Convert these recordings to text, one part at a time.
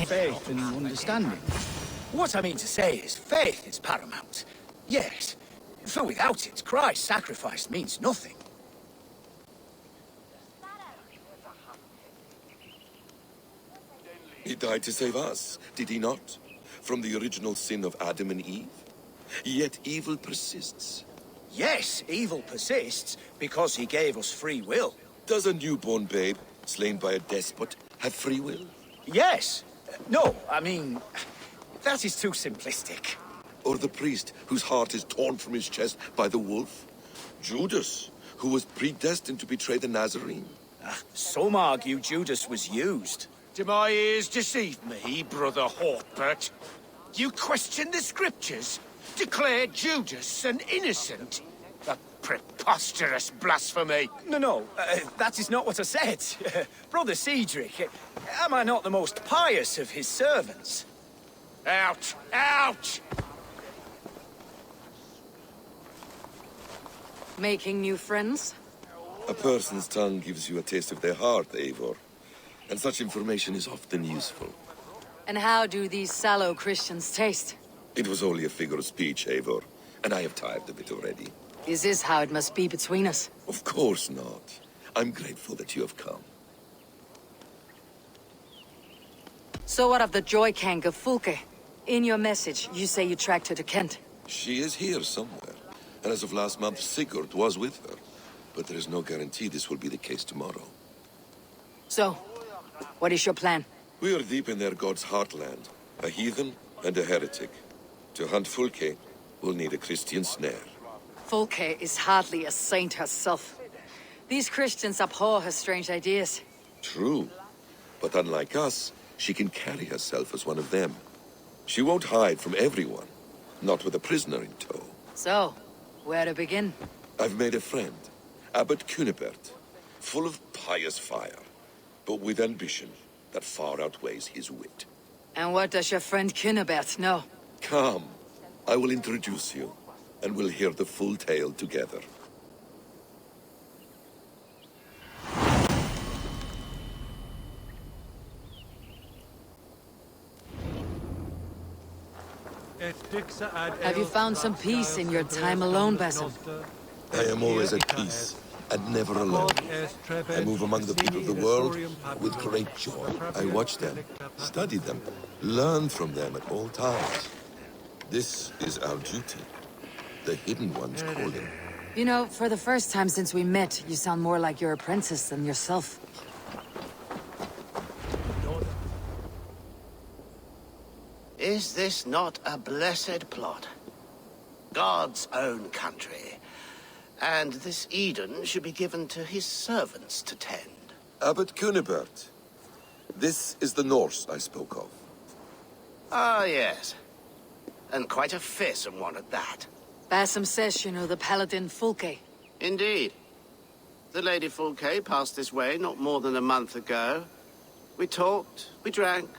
faith and understanding. What I mean to say is, faith is paramount. Yes, for without it, Christ's sacrifice means nothing. He died to save us, did he not? From the original sin of Adam and Eve? Yet evil persists. Yes, evil persists because he gave us free will. Does a newborn babe, slain by a despot, have free will? Yes. No, I mean, that is too simplistic. Or the priest whose heart is torn from his chest by the wolf? Judas, who was predestined to betray the Nazarene? Some argue Judas was used. Do my ears deceive me, Brother Hawkbert? You question the scriptures? Declare Judas an innocent? A preposterous blasphemy! No, that is not what I said. Brother Cedric, am I not the most pious of his servants? Out! Out! Making new friends? A person's tongue gives you a taste of their heart, Eivor. And such information is often useful. And how do these sallow Christians taste? It was only a figure of speech, Eivor, and I have tired of it already. Is this how it must be between us? Of course not. I'm grateful that you have come. So what of the Joy Kank of Fulke? In your message, you say you tracked her to Kent. She is here somewhere, and as of last month, Sigurd was with her. But there is no guarantee this will be the case tomorrow. So, what is your plan? We are deep in their god's heartland, a heathen and a heretic. To hunt Fulke, we'll need a Christian snare. Fulke is hardly a saint herself. These Christians abhor her strange ideas. True, but unlike us, she can carry herself as one of them. She won't hide from everyone, not with a prisoner in tow. So, where to begin? I've made a friend, Abbot Cunibert, full of pious fire, but with ambition that far outweighs his wit. And what does your friend Cunibert know? Come, I will introduce you, and we'll hear the full tale together. Have you found some peace in your time alone, Basim? I am always at peace, and never alone. I move among the people of the world with great joy. I watch them, study them, learn from them at all times. This is our duty. The Hidden One's calling. You know, for the first time since we met, you sound more like your apprentice than yourself. Is this not a blessed plot? God's own country. And this Eden should be given to his servants to tend. Abbot Cunibert. This is the Norse I spoke of. Ah, yes. And quite a fearsome one at that. Basim says you know the paladin Fulke. Indeed. The Lady Fulke passed this way not more than a month ago. We talked, we drank.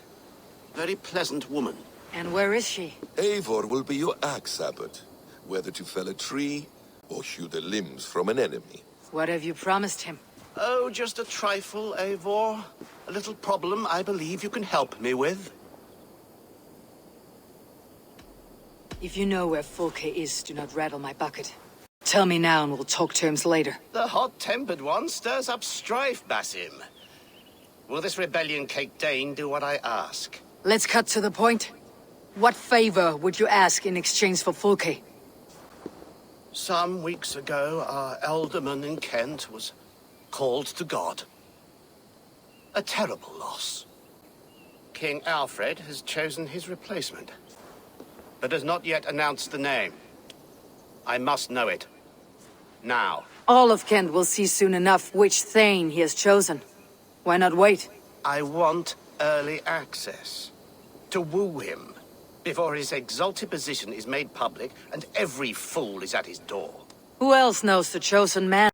Very pleasant woman. And where is she? Eivor will be your axe, Abbot. Whether to fell a tree, or hew the limbs from an enemy. What have you promised him? Oh, just a trifle, Eivor. A little problem I believe you can help me with. If you know where Fulke is, do not rattle my bucket. Tell me now and we'll talk terms later. The hot-tempered one stirs up strife, Basim. Will this rebellion-caked Dane do what I ask? Let's cut to the point. What favor would you ask in exchange for Fulke? Some weeks ago, our alderman in Kent was called to God. A terrible loss. King Alfred has chosen his replacement, but has not yet announced the name. I must know it. Now. All of Kent will see soon enough which Thane he has chosen. Why not wait? I want early access. To woo him, before his exalted position is made public and every fool is at his door. Who else knows the chosen man?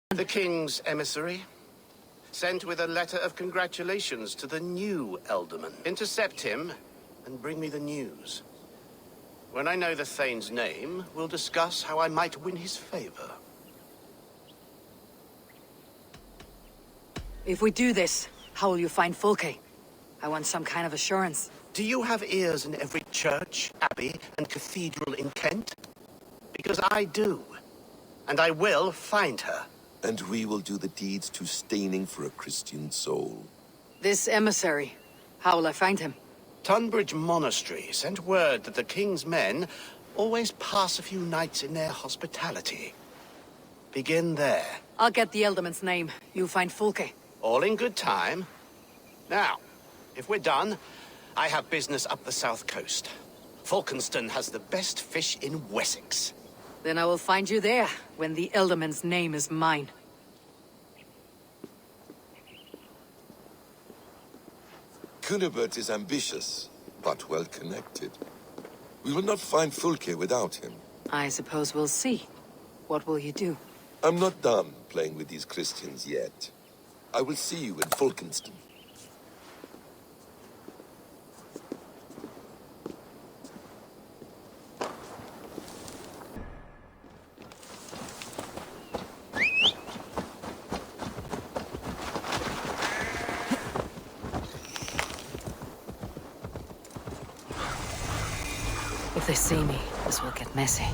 The king's emissary, sent with a letter of congratulations to the new alderman. Intercept him and bring me the news. When I know the Thane's name, we'll discuss how I might win his favor. If we do this, how will you find Fulke? I want some kind of assurance. Do you have ears in every church, abbey, and cathedral in Kent? Because I do. And I will find her. And we will do the deeds too staining for a Christian soul. This emissary, how will I find him? Tunbridge Monastery sent word that the king's men always pass a few nights in their hospitality. Begin there. I'll get the Ealdorman's name. You find Fulke. All in good time. Now, if we're done, I have business up the south coast. Falkenston has the best fish in Wessex. Then I will find you there, when the Ealdorman's name is mine. Cunibert is ambitious, but well-connected. We will not find Fulke without him. I suppose we'll see. What will you do? I'm not done playing with these Christians yet. I will see you in Falkenston. If they see me, this will get messy.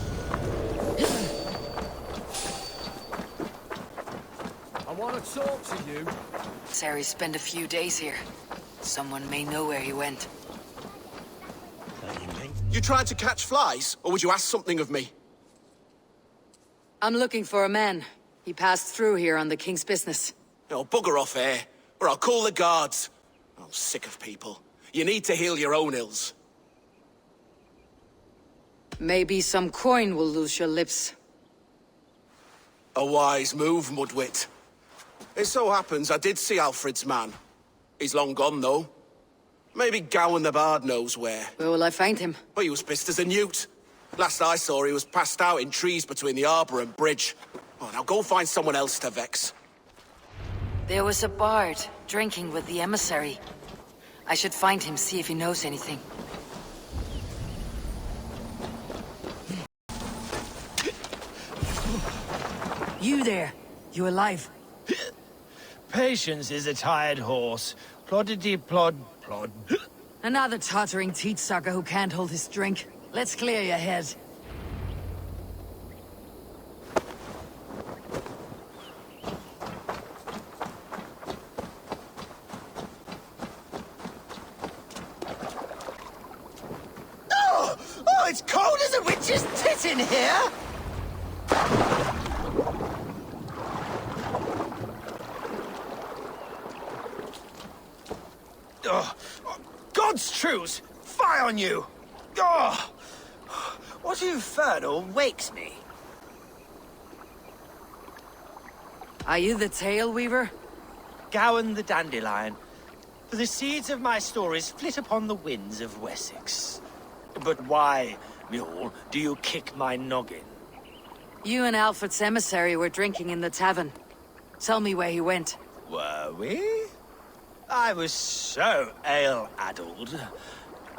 I want to talk to you. Sari spent a few days here. Someone may know where he went. You tried to catch flies, or would you ask something of me? I'm looking for a man. He passed through here on the king's business. Oh, bugger off here, or I'll call the guards. Oh, sick of people. You need to heal your own ills. Maybe some coin will loose your lips. A wise move, Mudwit. It so happens I did see Alfred's man. He's long gone, though. Maybe Gowan the Bard knows where. Where will I find him? But he was pissed as a newt. Last I saw, he was passed out in trees between the harbour and bridge. Oh, now go find someone else to vex. There was a bard drinking with the emissary. I should find him, see if he knows anything. You there. You alive? Patience is a tired horse. Ploddity plod plod. Another tottering teat sucker who can't hold his drink. Let's clear your head. Oh, it's cold as a witch's tit in here! Oh, God's truce! Fie on you! Oh, what infernal wakes me? Are you the Tail Weaver? Gowan the Dandelion. The seeds of my stories flit upon the winds of Wessex. But why, mule, do you kick my noggin? You and Alfred's emissary were drinking in the tavern. Tell me where he went. Were we? I was so ale-addled.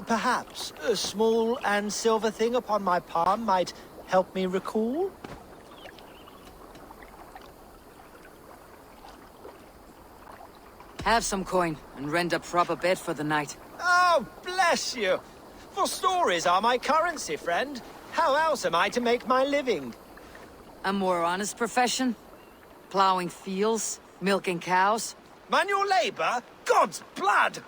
Perhaps a small and silver thing upon my palm might help me recall? Have some coin and rent a proper bed for the night. Oh, bless you! For stories are my currency, friend. How else am I to make my living? A more honest profession? Plowing fields, milking cows? Manual labor? God's blood!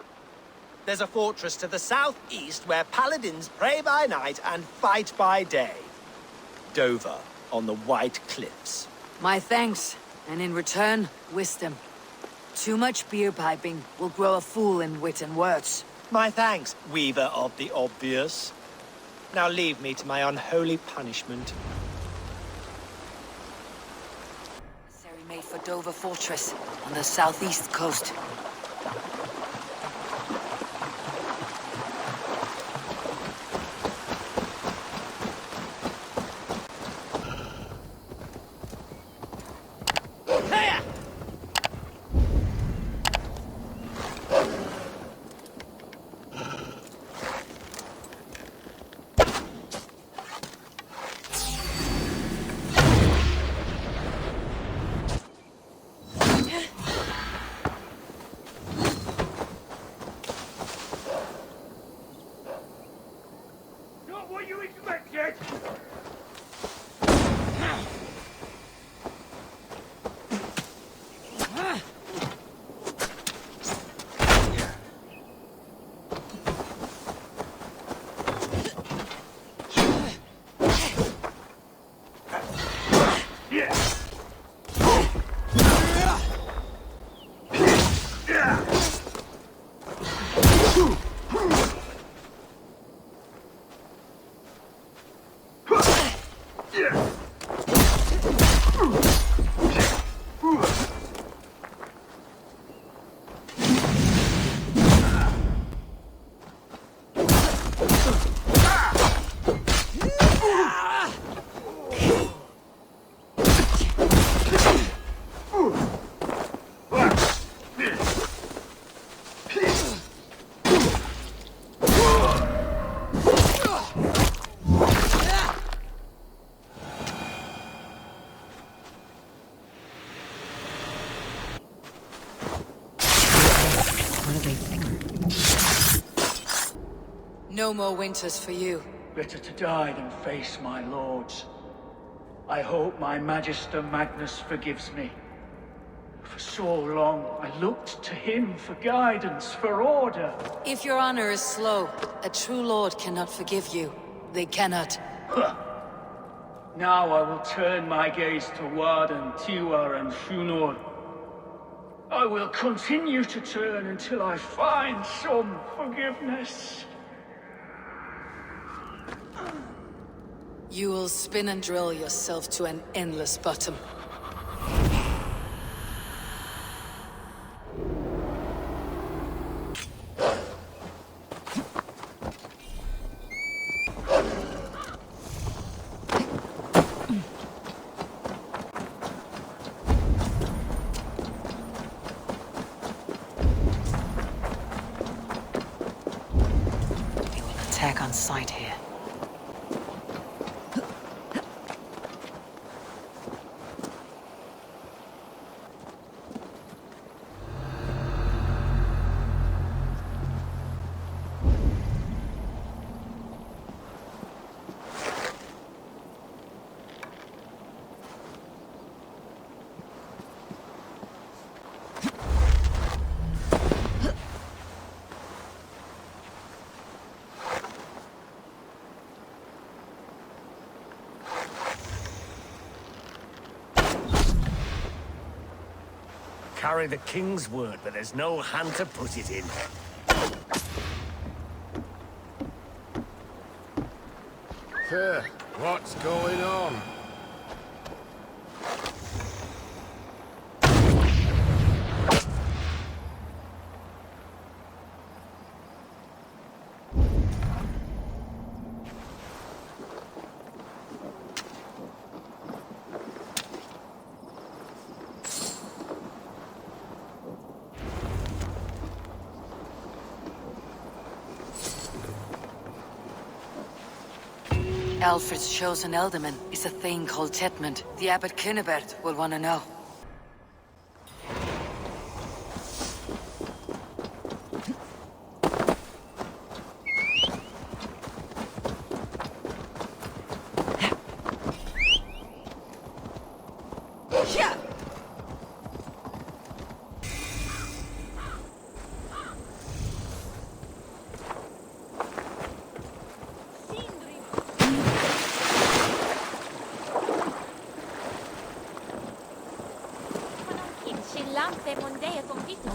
There's a fortress to the southeast where paladins pray by night and fight by day. Dover, on the White Cliffs. My thanks, and in return, wisdom. Too much beer piping will grow a fool in wit and words. My thanks, weaver of the obvious. Now leave me to my unholy punishment. Emissary made for Dover Fortress, on the southeast coast. No more winters for you. Better to die than face my lords. I hope my Magister Magnus forgives me. For so long, I looked to him for guidance, for order. If your honor is slow, a true lord cannot forgive you. They cannot. Now I will turn my gaze to Warden, Tiwar, and Shunor. I will continue to turn until I find some forgiveness. You will spin and drill yourself to an endless bottom. They will attack on sight here. Carry the king's word, but there's no hand to put it in. What's going on? Alfred's chosen ealdorman is a thing called Tetmund. The Abbot Cynibert will want to know.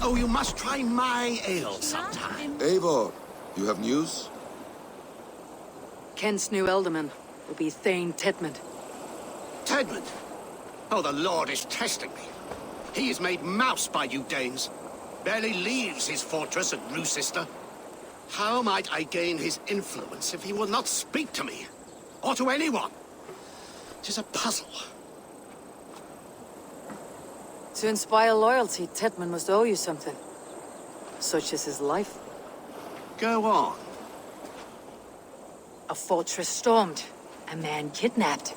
Oh, you must try my ale sometime. Eivor, you have news? Kent's new ealdorman will be Thane Tetmund. Tedmund! Oh, the Lord is testing me. He is made mouse by you Danes. Barely leaves his fortress at Roosister. How might I gain his influence if he will not speak to me? Or to anyone? 'Tis a puzzle. To inspire loyalty, Tetmund must owe you something. Such as his life. Go on. A fortress stormed. A man kidnapped.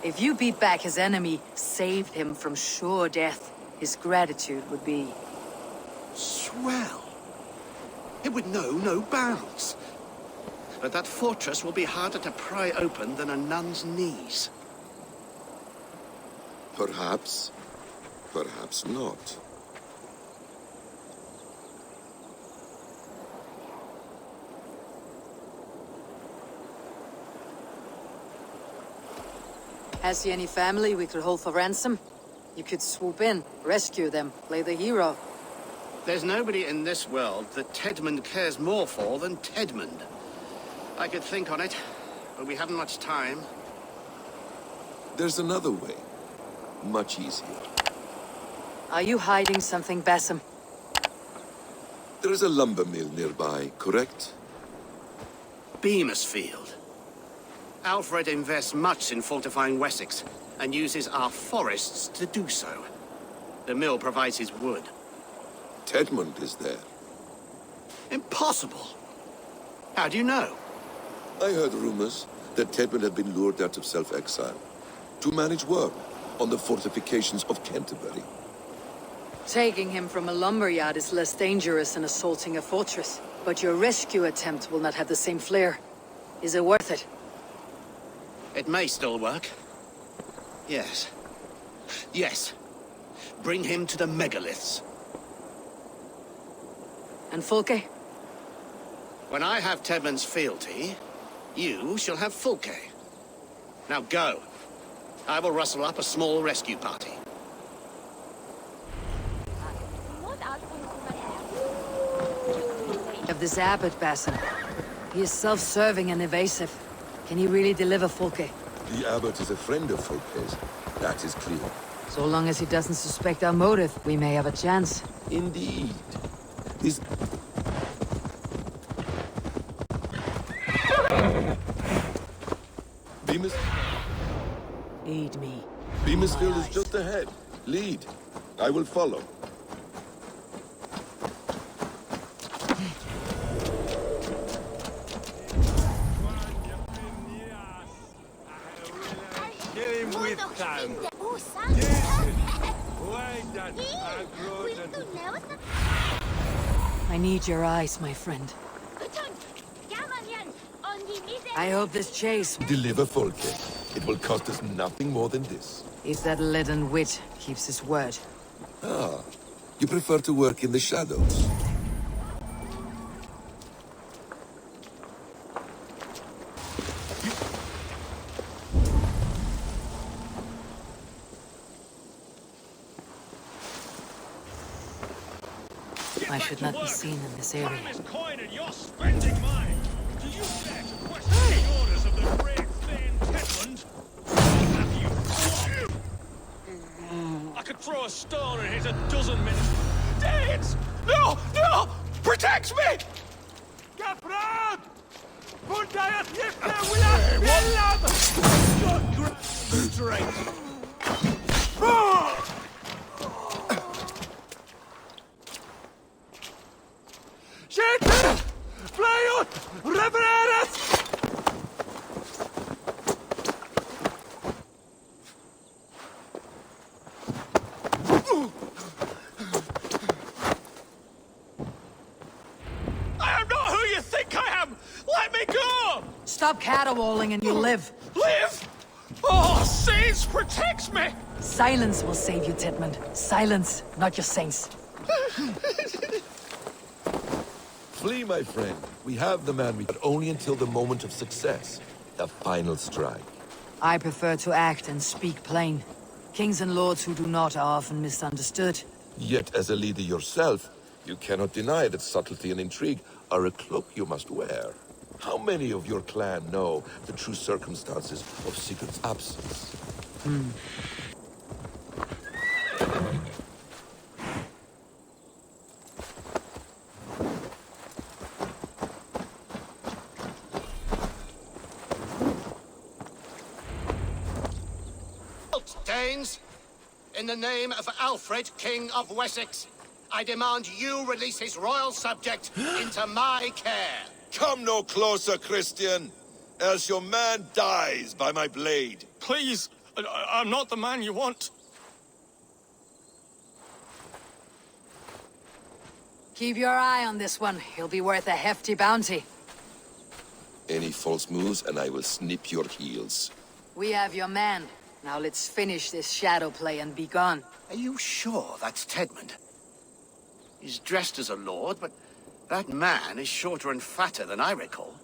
If you beat back his enemy, saved him from sure death, his gratitude would be... Swell. It would know no bounds. But that fortress will be harder to pry open than a nun's knees. Perhaps. Perhaps not. Has he any family we could hold for ransom? You could swoop in, rescue them, play the hero. There's nobody in this world that Tedmund cares more for than Tedmund. I could think on it, but we haven't much time. There's another way. Much easier. Are you hiding something, Basim? There is a lumber mill nearby, correct? Beamisfield. Alfred invests much in fortifying Wessex, and uses our forests to do so. The mill provides his wood. Tedmund is there. Impossible! How do you know? I heard rumors that Tedmund had been lured out of self-exile to manage work on the fortifications of Canterbury. Taking him from a lumberyard is less dangerous than assaulting a fortress. But your rescue attempt will not have the same flair. Is it worth it? It may still work. Yes. Yes. Bring him to the megaliths. And Fulke? When I have Tedmund's fealty, you shall have Fulke. Now go. I will rustle up a small rescue party. Of this abbot, Basim. He is self-serving and evasive. Can he really deliver Fulke? The abbot is a friend of Fulke's. That is clear. So long as he doesn't suspect our motive, we may have a chance. Indeed. His... Bemis... Lead me. Beamisfield is just ahead. Lead. I will follow. I need your eyes, my friend. I hope this chase... Deliver Fulke. It will cost us nothing more than this. If that leaden wit keeps his word. Ah, you prefer to work in the shadows. I should not be seen in this area. Time is coin and you're spending mine. Do you dare to question the orders of the great Thane Tedmund? Have you? I could throw a stone and hit a dozen minutes. Danes! No! No! Protect me! Gafrad! Bundayat Yifte Willam! Willam! God grant strength! Shit! Fly out! Revereras! I am not who you think I am! Let me go! Stop caterwauling and you'll live. Live? Oh, saints protect me! Silence will save you, Tedmund. Silence, not your saints. Flee, my friend. We have the man, but only until the moment of success. The final strike. I prefer to act and speak plain. Kings and lords who do not are often misunderstood. Yet, as a leader yourself, you cannot deny that subtlety and intrigue are a cloak you must wear. How many of your clan know the true circumstances of Sigurd's absence? Danes, in the name of Alfred, King of Wessex, I demand you release his royal subject into my care. Come no closer, Christian, else your man dies by my blade. Please, I'm not the man you want. Keep your eye on this one. He'll be worth a hefty bounty. Any false moves, and I will snip your heels. We have your man. Now let's finish this shadow play and be gone. Are you sure that's Tedmund? He's dressed as a lord, but that man is shorter and fatter than I recall.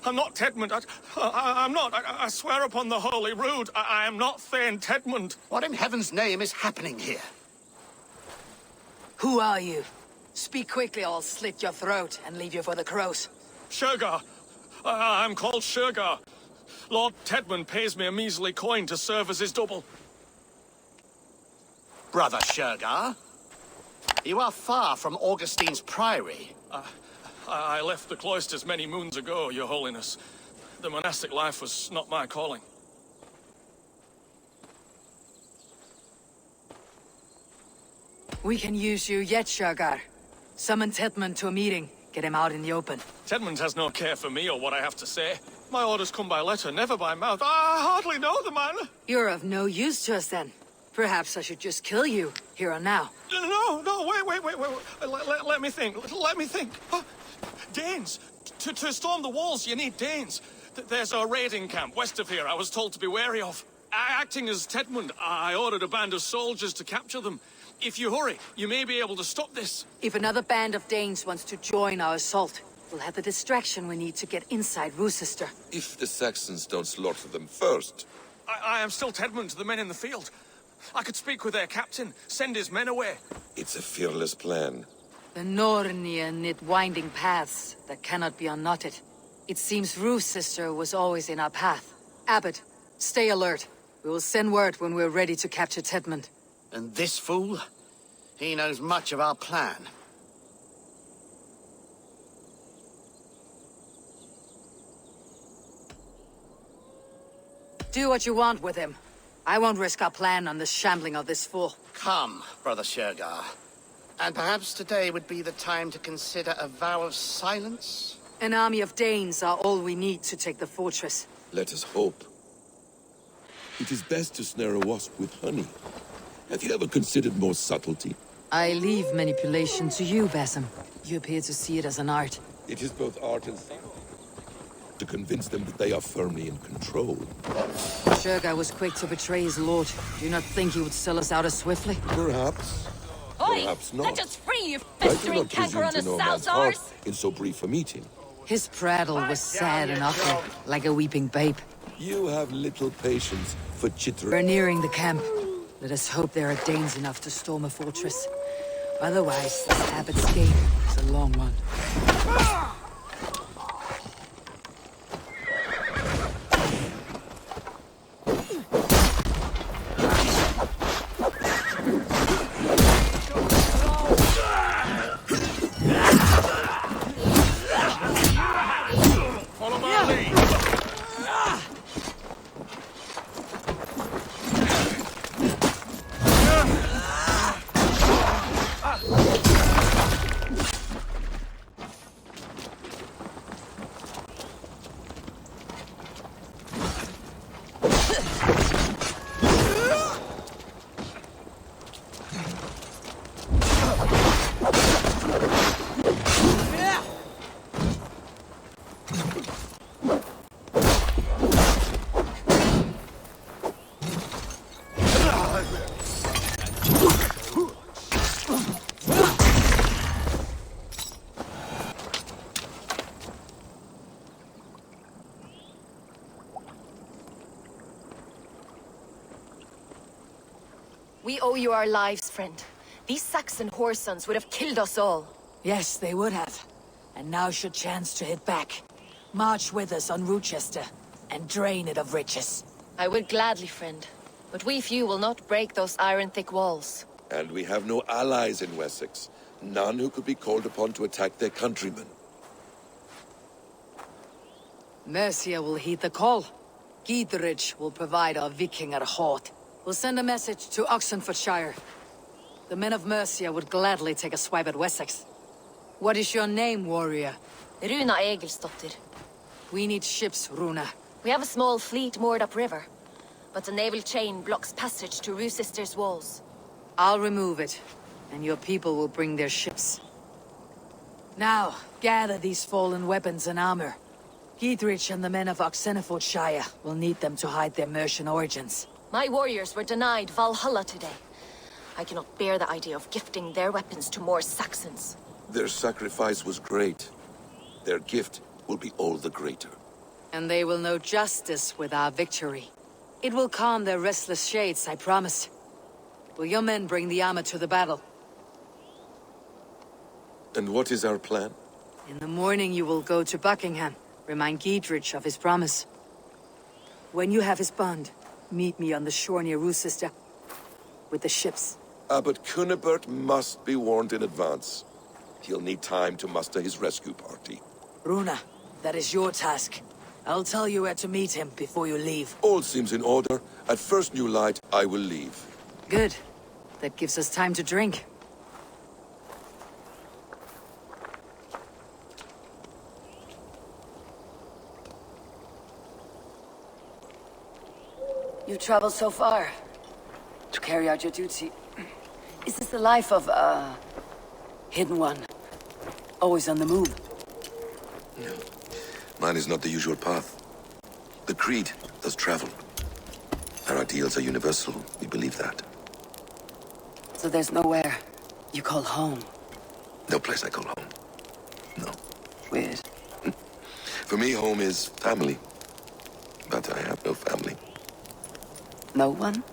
I'm not Tedmund. I'm not. I swear upon the Holy Rood, I am not Thane Tedmund. What in heaven's name is happening here? Who are you? Speak quickly or I'll slit your throat and leave you for the crows. Shergar. I'm called Shergar. Lord Tedmund pays me a measly coin to serve as his double. Brother Shergar, you are far from Augustine's priory. I left the cloisters many moons ago, Your Holiness. The monastic life was not my calling. We can use you yet, Shergar. Summon Tedmund to a meeting. Get him out in the open. Tedmund has no care for me or what I have to say. My orders come by letter, never by mouth. I hardly know the man. You're of no use to us then. Perhaps I should just kill you, here and now. No, wait. Let me think. Danes. To storm the walls, you need Danes. There's a raiding camp west of here I was told to be wary of. Acting as Tedmund, I ordered a band of soldiers to capture them. If you hurry, you may be able to stop this. If another band of Danes wants to join our assault, we'll have the distraction we need to get inside Rochester. If the Saxons don't slaughter them first. I am still Tedmund to the men in the field. I could speak with their captain, send his men away. It's a fearless plan. The Nornia knit winding paths that cannot be unknotted. It seems Rochester was always in our path. Abbot, stay alert. We will send word when we're ready to capture Tedmund. And this fool? He knows much of our plan. Do what you want with him. I won't risk our plan on the shambling of this fool. Come, Brother Shergar. And perhaps today would be the time to consider a vow of silence? An army of Danes are all we need to take the fortress. Let us hope. It is best to snare a wasp with honey. Have you ever considered more subtlety? I leave manipulation to you, Basim. You appear to see it as an art. It is both art and theory. To convince them that they are firmly in control. Shergar was quick to betray his lord. Do you not think he would sell us out as swiftly? Perhaps. Oi! Perhaps not. Let us free, you I do festering not canker presume on to a know a man's heart Salzars! in so brief a meeting. His prattle was sad and awful, like a weeping babe. You have little patience for We're chittering. nearing the camp. Let us hope there are Danes enough to storm a fortress. Otherwise, this abbot's game is a long one. Follow my lead. We owe you our lives, friend. These Saxon whoresons would have killed us all. Yes, they would have. And now is your chance to hit back. March with us on Rochester, and drain it of riches. I would gladly, friend. But we few will not break those iron-thick walls. And we have no allies in Wessex. None who could be called upon to attack their countrymen. Mercia will heed the call. Giedrich will provide our Viking at Hort. We'll send a message to Oxenfordshire. The men of Mercia would gladly take a swipe at Wessex. What is your name, warrior? Runa Egilsdottir. We need ships, Runa. We have a small fleet moored upriver. But the naval chain blocks passage to Rochester's walls. I'll remove it, and your people will bring their ships. Now, gather these fallen weapons and armor. Giedrich and the men of Oxenfordshire will need them to hide their Mercian origins. My warriors were denied Valhalla today. I cannot bear the idea of gifting their weapons to more Saxons. Their sacrifice was great. Their gift will be all the greater. And they will know justice with our victory. It will calm their restless shades, I promise. Will your men bring the armor to the battle? And what is our plan? In the morning you will go to Buckingham. Remind Giedrich of his promise. When you have his bond, meet me on the shore near Rusista. With the ships. But Cunibert must be warned in advance. He'll need time to muster his rescue party. Runa, that is your task. I'll tell you where to meet him before you leave. All seems in order. At first new light, I will leave. Good. That gives us time to drink. You traveled so far to carry out your duty. Is this the life of a hidden one? Always on the move? No. Mine is not the usual path. The Creed does travel. Our ideals are universal, we believe that. So there's nowhere you call home? No place I call home. No. Weird. For me, home is family. But I have no family. No one?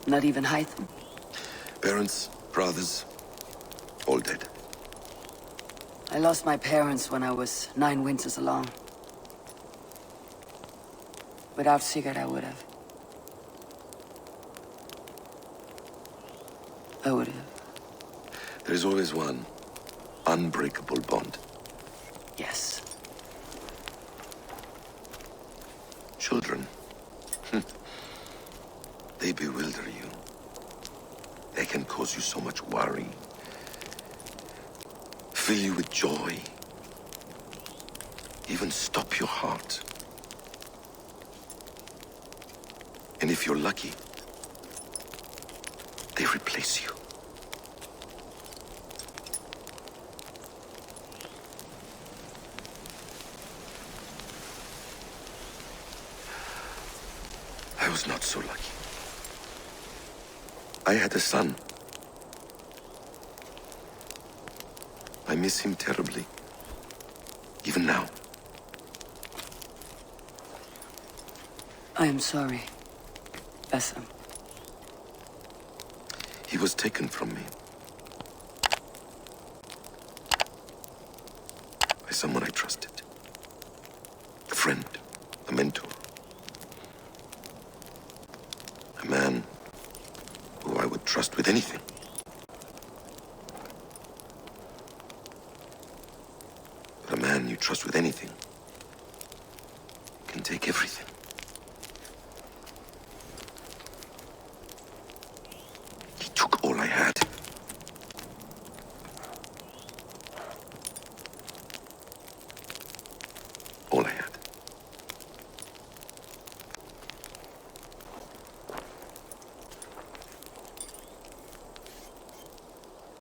Not even Hytham? Parents, brothers, all dead. I lost my parents when I was 9 winters along. Without Sigurd, I would have. I would have. There is always one unbreakable bond. Yes. Children. They bewilder you. They can cause you so much worry. Fill you with joy. Even stop your heart. And if you're lucky, they replace you. I was not so lucky. I had a son. I miss him terribly. Even now. I am sorry, Assam. He was taken from me. By someone I trusted. A friend, a mentor. A man who I would trust with anything.